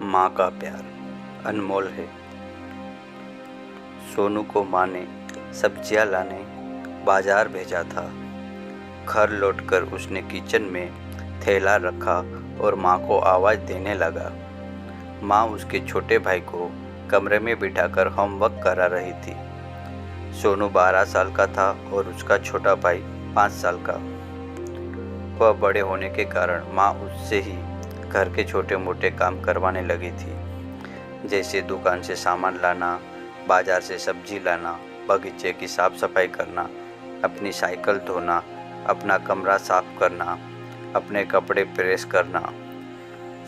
माँ का प्यार अनमोल है। सोनू को माँ ने सब्जियाँ लाने बाजार भेजा था। घर लौटकर उसने किचन में थैला रखा और माँ को आवाज़ देने लगा। माँ उसके छोटे भाई को कमरे में बिठाकर होमवर्क करा रही थी। सोनू 12 साल का था और उसका छोटा भाई 5 साल का। वह बड़े होने के कारण माँ उससे ही घर के छोटे मोटे काम करवाने लगी थी, जैसे दुकान से सामान लाना, बाजार से सब्जी लाना, बगीचे की साफ सफाई करना, अपनी साइकिल धोना, अपना कमरा साफ करना, अपने कपड़े प्रेस करना।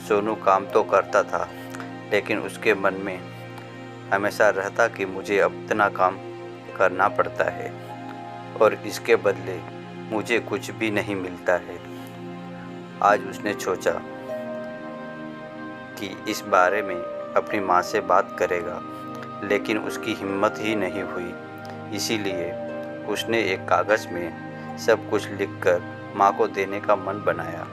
सोनू काम तो करता था, लेकिन उसके मन में हमेशा रहता कि मुझे अपना काम करना पड़ता है और इसके बदले मुझे कुछ भी नहीं मिलता है। आज उसने सोचा कि इस बारे में अपनी माँ से बात करेगा, लेकिन उसकी हिम्मत ही नहीं हुई। इसीलिए उसने एक कागज़ में सब कुछ लिखकर माँ को देने का मन बनाया।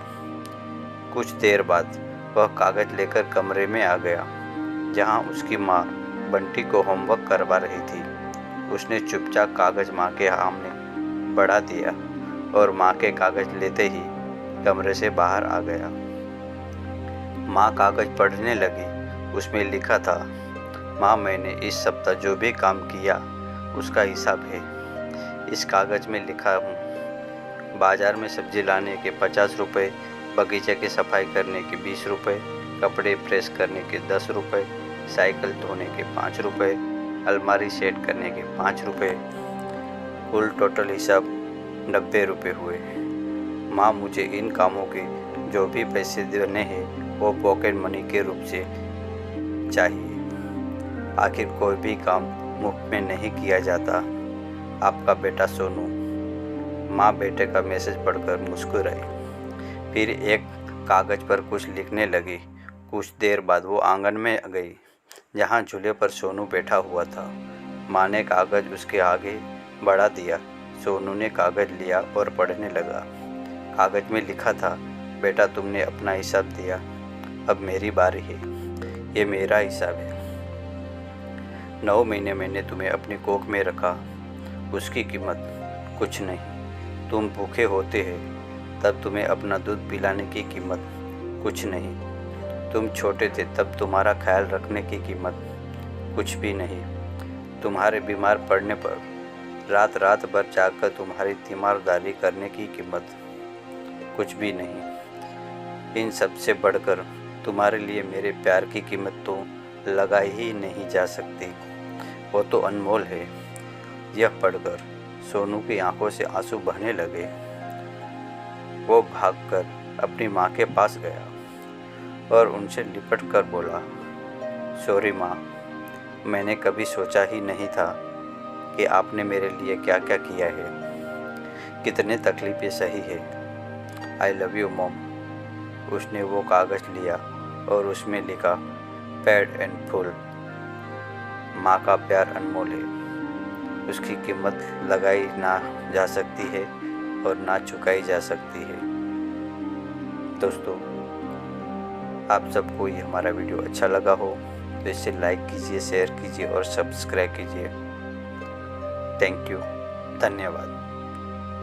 कुछ देर बाद वह कागज़ लेकर कमरे में आ गया, जहाँ उसकी माँ बंटी को होमवर्क करवा रही थी। उसने चुपचाप कागज़ माँ के सामने बढ़ा दिया और माँ के कागज़ लेते ही कमरे से बाहर आ गया। माँ कागज़ पढ़ने लगी। उसमें लिखा था, माँ, मैंने इस सप्ताह जो भी काम किया उसका हिसाब है। इस कागज़ में लिखा हूँ, बाज़ार में सब्ज़ी लाने के 50 रुपये, बगीचे की सफाई करने के 20 रुपये, कपड़े प्रेस करने के 10 रुपये, साइकिल धोने के 5 रुपये, अलमारी सेट करने के 5 रुपये, कुल टोटल हिसाब 90 रुपये हुए। माँ, मुझे इन कामों के जो भी पैसे देने हैं वो पॉकेट मनी के रूप से चाहिए। आखिर कोई भी काम मुफ्त में नहीं किया जाता। आपका बेटा सोनू। माँ बेटे का मैसेज पढ़कर मुस्कुराई, फिर एक कागज़ पर कुछ लिखने लगी। कुछ देर बाद वो आंगन में गई, जहाँ झूले पर सोनू बैठा हुआ था। माँ ने कागज़ उसके आगे बढ़ा दिया। सोनू ने कागज़ लिया और पढ़ने लगा। कागज़ में लिखा था, बेटा, तुमने अपना हिसाब दिया, अब मेरी बारी है। ये मेरा हिसाब है। 9 महीने मैंने तुम्हें अपनी कोख में रखा, उसकी कीमत कुछ नहीं। तुम भूखे होते हैं तब तुम्हें अपना दूध पिलाने की कीमत कुछ नहीं। तुम छोटे थे तब तुम्हारा ख्याल रखने की कीमत कुछ भी नहीं। तुम्हारे बीमार पड़ने पर रात रात भर जागकर तुम्हारी तीमारदारी करने की कीमत कुछ भी नहीं। इन सब से बढ़कर तुम्हारे लिए मेरे प्यार की कीमत तो लगाई ही नहीं जा सकती, वो तो अनमोल है। यह पढ़कर सोनू की आंखों से आंसू बहने लगे। वो भागकर अपनी माँ के पास गया और उनसे लिपट कर बोला, सॉरी माँ, मैंने कभी सोचा ही नहीं था कि आपने मेरे लिए क्या क्या किया है, कितने तकलीफ़ें सही है। I love you mom. उसने वो कागज़ लिया और उसमें लिखा, पेड एंड फुल। माँ का प्यार अनमोल है। उसकी कीमत लगाई ना जा सकती है और ना चुकाई जा सकती है। दोस्तों, आप सबको ये हमारा वीडियो अच्छा लगा हो तो इसे लाइक कीजिए, शेयर कीजिए और सब्सक्राइब कीजिए। Thank you. धन्यवाद।